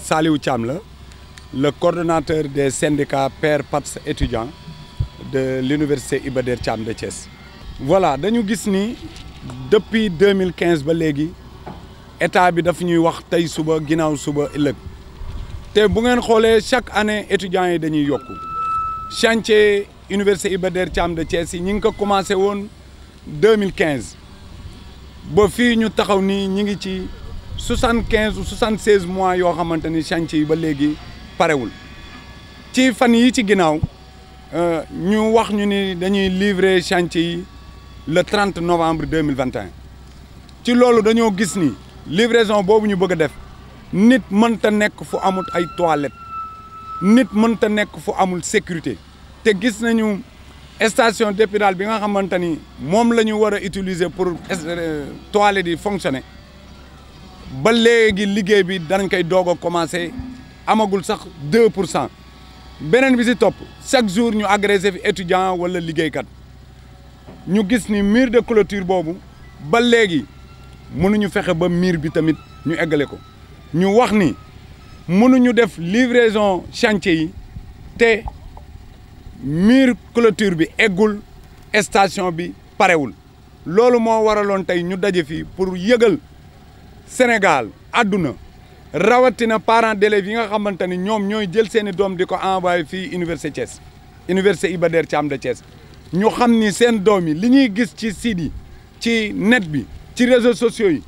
Saliou Thiam la, le coordonnateur des syndicats pères PATS étudiants de l'université Iba Der Thiam de Thiès. Voilà, dañu gis ni depuis 2015 ba léegi état bi daf ñuy wax tey suba ginnaaw suba ëllëg te bu ngeen xoolee chaque année étudiants yi dañuy yokku chantier université Iba Der Thiam de Thiès yi ñi ngi ko commencé woon 2015 ba fii ñu taxaw nii ñi ngi ci 75 ou 76 mois yoo xamante ni chantier yi ba léegi parewul ci fan yi ci ginnaaw ñu wax ñu ni dañuy livrer chantier yi le 30 novembre 2021 ci loolu dañoo gis ni livraison boobu ñu bëgg a def nit mënta nekk fu amul ay toilettes nit mënta nekk fu amul sécurité te gis nañu station d'épidal bi nga xamante ni moom la ñu war a utiliser pour toilettes yi fonctionner ba léegi liggéey bi danañ koy doog a commencer amagul sax 2%. beneen bi si topp chaque jour ñu agressé fi étudiant wala liggéeykat ñu gis ni mur de clôture boobu ba léegi mënuñu fexe ba mur bi tamit ñu eggale ko ñu wax ni mënuñu def livraison chantier yi te mur clôture bi eggul station bi parewul loolu moo waraloon tey ñu daje fii pour yëgal Sénégal àdduna rawatina parents d'élèves yi nga xamante ni ñoom ñooy jël seeni doom di ko envoyé fii université Thiès université Iba Der Thiam de Thiès ñu xam ni seen doom yi li ñuy gis ci site yi ci net bi ci réseaux sociaux yi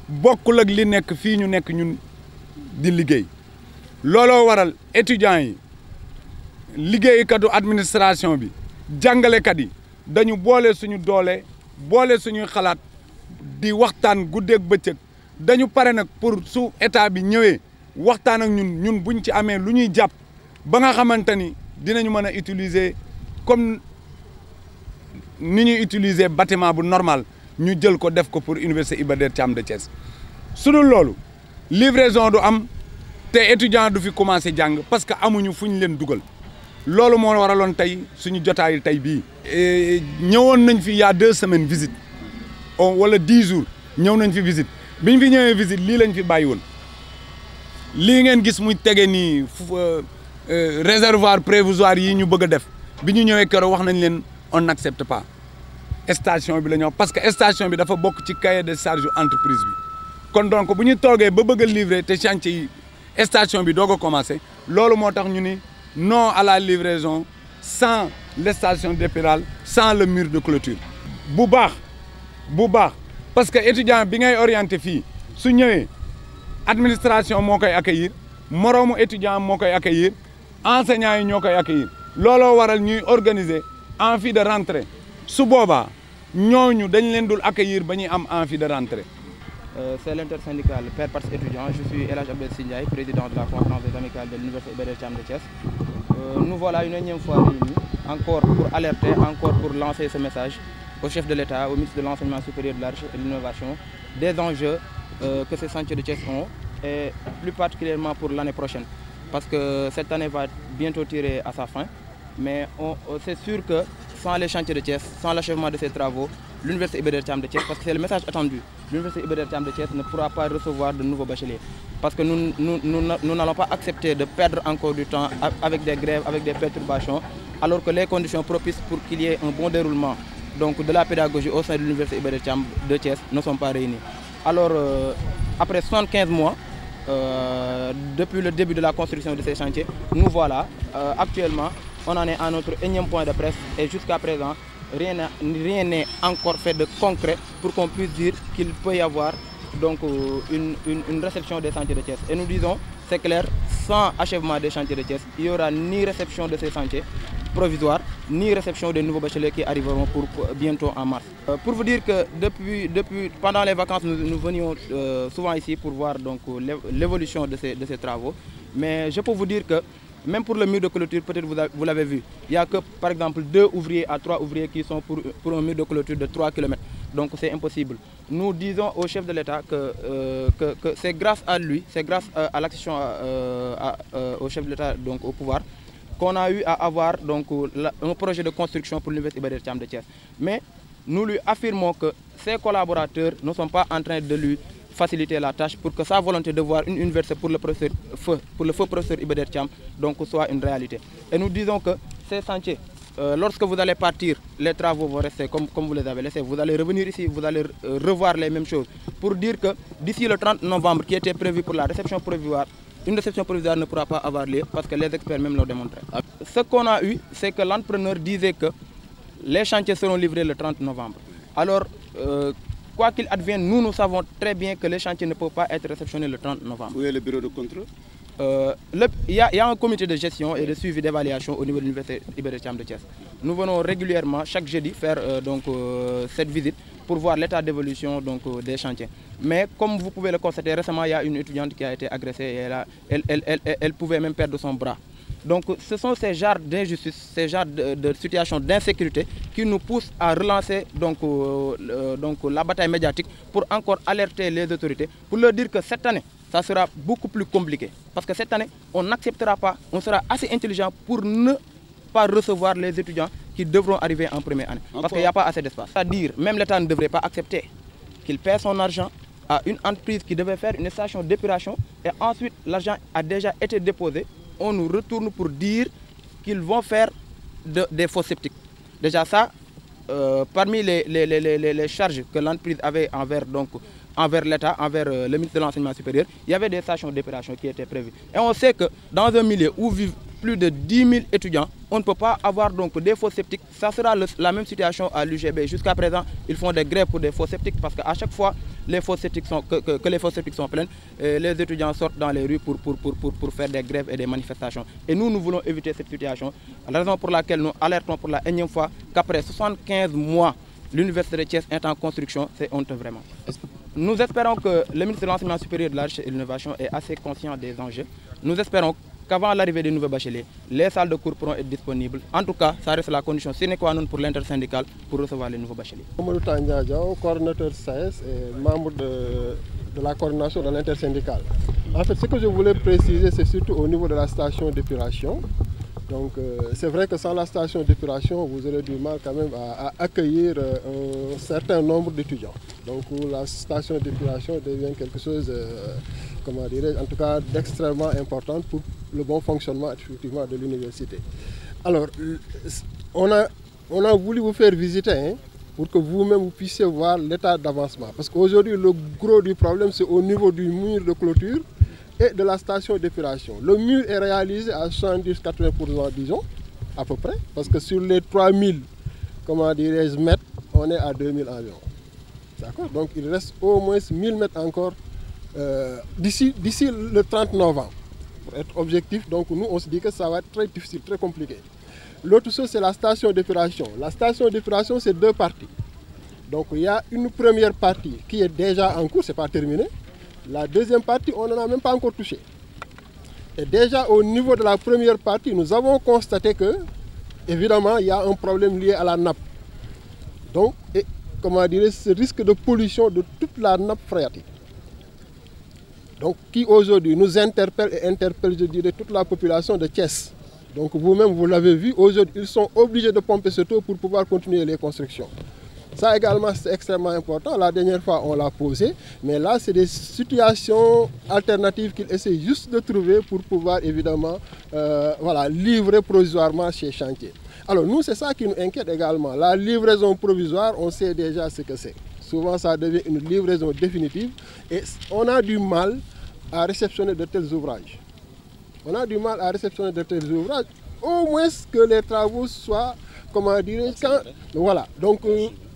bokkul ak li nekk fii ñu nekk ñun di liggéey looloo waral étudiants yi liggéeykatu administration bi jàngalekat yi dañu boole suñu doole boole suñuy xalaat di waxtaan guddeeg bëccëg dañu pare nag pour su état bi ñëwee waxtaan ak ñun buñ ci amee lu ñuy jàpp ba nga xamante ni dinañu mën a utiliser comme ni ñuy utiliser bâtiment bu normal ñu jël ko def ko pour université Iba Der Thiam de Thiès su dul loolu livraison du am te étudiant du fi commencé jàng parce que amuñu fu ñu leen dugal loolu moo waraloon tey suñu jotaayu tey bii. ñëwoon nañ fi il y a 2 semaines visite wala 10 jours ñëw nañ fi visite. biñ fi ñëwee visite lii lañ fi bàyyi woon lii ngeen gis muy tege nii réservoir prévisoire yi ñu bëgg a def bi ñu ñëwee keroog wax nañ leen on n'accepte pas station bi la ñu wax parce que station bi dafa bokk ci cahier de charge entreprise bi kon donc bu ñu toogee ba bëgg a livrer te chantier yi station bi doog a commencé loolu moo tax ñu ni non à la livraison sans les stations d'épidal sans le mur de clôture bu baax parce que étudiant bi ngay orienté fii su ñëwee administration moo koy accueillir moroomu étudiant moo koy accueillir enseignants yi ñoo koy accueillir looloo waral ñuy organiser amphi de rentrée su boobaa ñooñu dañ leen dul accueillir ba ñuy am amphi de rentrée. C'est l'intersyndicale père PATS étudiant. Je suis El Hadj Abdel Sindiaye, président de la conférence des amicales de l'université Iba Der Thiam de Thiès. Nous voilà une énième fois réunis, encore pour alerter, encore pour lancer ce message au chef de l'État, au ministre de l'Enseignement supérieur de la Recherche et de l'Innovation, des enjeux que ces chantiers de Thiès ont, et plus particulièrement pour l'année prochaine. Parce que cette année va bientôt tirer à sa fin, mais c'est sûr que sans les chantiers de Thiès, sans l'achèvement de ces travaux, l'université Iba Der Thiam de Thiès, parce que c'est le message attendu, l'université Iba Der Thiam de Thiès ne pourra pas recevoir de nouveaux bacheliers. Parce que nous n'allons pas accepter de perdre encore du temps avec des grèves, avec des perturbations, alors que les conditions propices pour qu'il y ait un bon déroulement donc de la pédagogie au sein de l'université Iba Der Thiam de Thiès ne sont pas réunies. Alors, après 75 mois, depuis le début de la construction de ces chantiers, nous voilà, actuellement, on en est à notre énième point de presse et jusqu'à présent, rien n'est encore fait de concret pour qu'on puisse dire qu'il peut y avoir donc, une réception des chantiers de Thiès. Et nous disons, c'est clair, sans achèvement des chantiers de Thiès, il n'y aura ni réception de ces chantiers provisoires, ni réception des nouveaux bacheliers qui arriveront pour bientôt en mars. Pour vous dire que pendant les vacances, nous venions souvent ici pour voir l'évolution de ces travaux. Mais je peux vous dire que même pour le mur de clôture, peut-être vous l'avez vu, il n'y a que par exemple 2 ouvriers à 3 ouvriers qui sont pour un mur de clôture de 3 km. Donc c'est impossible. Nous disons au chef de l'État que c'est grâce à lui, c'est grâce à l'action au chef de l'État, donc au pouvoir, qu'on a eu à avoir donc, un projet de construction pour l'université Iba Der Thiam de Thiès. Mais nous lui affirmons que ses collaborateurs ne sont pas en train de lui faciliter la tâche pour que sa volonté de voir une université pour le feu professeur Iba Der Thiam donc soit une réalité. Et nous disons que ces chantiers, lorsque vous allez partir, les travaux vont rester comme vous les avez laissés. Vous allez revenir ici, vous allez revoir les mêmes choses. Pour dire que d'ici le 30 novembre, qui était prévu pour la réception provisoire, une réception provisoire ne pourra pas avoir lieu parce que les experts même l'ont démontré. Ce qu'on a eu, c'est que l'entrepreneur disait que les chantiers seront livrés le 30 novembre. Alors, quoi qu'il advienne, nous savons très bien que les chantiers ne peuvent pas être réceptionnés le 30 novembre. Où est le bureau de contrôle? Il y a un comité de gestion et de suivi d'évaluation au niveau de l'université Iba Der Thiam de Thiès. Nous venons régulièrement, chaque jeudi, faire cette visite pour voir l'état d'évolution des chantiers. Mais comme vous pouvez le constater, récemment, il y a une étudiante qui a été agressée et elle pouvait même perdre son bras. Donc ce sont ces genres d'injustices, ces genres de situations d'insécurité qui nous poussent à relancer la bataille médiatique pour encore alerter les autorités, pour leur dire que cette année, ça sera beaucoup plus compliqué. Parce que cette année, on n'acceptera pas, on sera assez intelligent pour ne pas recevoir les étudiants qui devront arriver en première année. Parce qu'il n'y a pas assez d'espace. C'est-à-dire, même l'État ne devrait pas accepter qu'il paie son argent à une entreprise qui devait faire une station d'épuration et ensuite l'argent a déjà été déposé. On nous retourne pour dire qu'ils vont faire des fosses septiques. Déjà ça, parmi les charges que l'entreprise avait envers l'État, envers le ministre de l'Enseignement supérieur, il y avait des stations d'épuration qui étaient prévues. Et on sait que dans un milieu où vivent plus de 10 000 étudiants, on ne peut pas avoir des fosses septiques. Ça sera la même situation à l'UGB. Jusqu'à présent, ils font des grèves pour des fosses septiques parce qu'à chaque fois les fosses septiques que les fosses septiques sont pleines, les étudiants sortent dans les rues pour faire des grèves et des manifestations. Et nous voulons éviter cette situation. La raison pour laquelle nous alertons pour la énième fois qu'après 75 mois, l'université de Thiès est en construction, c'est honteux vraiment. Nous espérons que le ministre de l'Enseignement supérieur, de la Recherche et de l'Innovation est assez conscient des enjeux. Nous espérons qu'avant l'arrivée des nouveaux bacheliers, les salles de cours pourront être disponibles. En tout cas, ça reste la condition sine qua non pour l'intersyndicale pour recevoir les nouveaux bacheliers. Mamadou Tandia Diaw, coordonnateur SAES et membre de la coordination de l'intersyndicale. En fait, ce que je voulais préciser, c'est surtout au niveau de la station d'épuration. Donc c'est vrai que sans la station d'épuration, vous aurez du mal quand même à accueillir un certain nombre d'étudiants. Donc la station d'épuration devient quelque chose, comment dirais-je, en tout cas d'extrêmement important pour le bon fonctionnement effectivement de l'université. Alors, on a voulu vous faire visiter pour que vous-même vous puissiez voir l'état d'avancement. Parce qu'aujourd'hui, le gros du problème, c'est au niveau du mur de clôture et de la station d'épuration. Le mur est réalisé à 70-80%, disons, à peu près, parce que sur les 3000, comment dirais-je, mètres, on est à 2000 environ. D'accord? Donc il reste au moins 1000 mètres encore d'ici le 30 novembre. Pour être objectif, donc nous, on se dit que ça va être très difficile, très compliqué. L'autre chose, c'est la station d'épuration. La station d'épuration, c'est deux parties. Donc il y a une première partie qui est déjà en cours, ce n'est pas terminé. La deuxième partie, on n'en a même pas encore touché. Et déjà au niveau de la première partie, nous avons constaté que, évidemment, il y a un problème lié à la nappe. Donc, comment dire, ce risque de pollution de toute la nappe phréatique. Donc, qui aujourd'hui nous interpelle et interpelle, je dirais, toute la population de Thiès. Donc, vous-même, vous l'avez vu, aujourd'hui, ils sont obligés de pomper cette eau pour pouvoir continuer les constructions. Ça également, c'est extrêmement important. La dernière fois, on l'a posé. Mais là, c'est des situations alternatives qu'ils essaient juste de trouver pour pouvoir, évidemment, livrer provisoirement ces chantiers. Alors, nous, c'est ça qui nous inquiète également. La livraison provisoire, on sait déjà ce que c'est. Souvent, ça devient une livraison définitive. Et on a du mal à réceptionner de tels ouvrages. On a du mal à réceptionner de tels ouvrages. Au moins que les travaux soient, comment dire, voilà. Donc,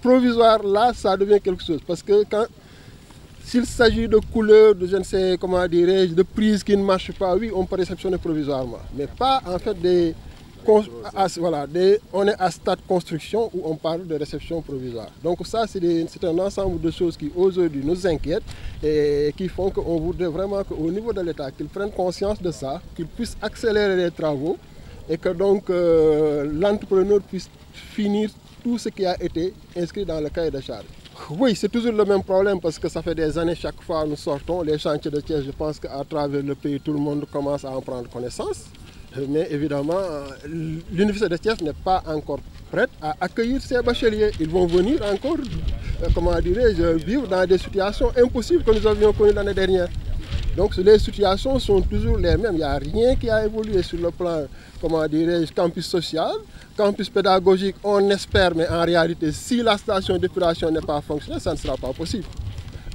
provisoire, là, ça devient quelque chose. Parce que s'il s'agit de couleurs, de je ne sais comment dirais-je, de prises qui ne marchent pas, oui, on peut réceptionner provisoirement. Mais pas en fait on est à stade construction où on parle de réception provisoire. Donc ça, c'est un ensemble de choses qui aujourd'hui nous inquiètent et qui font qu'on voudrait vraiment qu'au niveau de l'État, qu'ils prennent conscience de ça, qu'ils puissent accélérer les travaux et que donc l'entrepreneur puisse finir tout ce qui a été inscrit dans le cahier de charge. Oui, c'est toujours le même problème parce que ça fait des années, chaque fois nous sortons les chantiers de Thiès. Je pense qu'à travers le pays, tout le monde commence à en prendre connaissance. Mais évidemment, l'université de Thiès n'est pas encore prête à accueillir ces bacheliers. Ils vont venir encore comment dirais-je, vivre dans des situations impossibles que nous avions connues l'année dernière. Donc les situations sont toujours les mêmes. Il n'y a rien qui a évolué sur le plan, comment dirais-je, campus social, campus pédagogique, on espère, mais en réalité, si la station d'épuration n'est pas fonctionnelle, ça ne sera pas possible.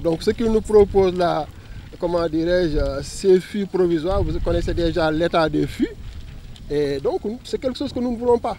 Donc ce qu'ils nous proposent là, comment dirais-je, ces fûts provisoires, vous connaissez déjà l'état des fûts, et donc c'est quelque chose que nous ne voulons pas.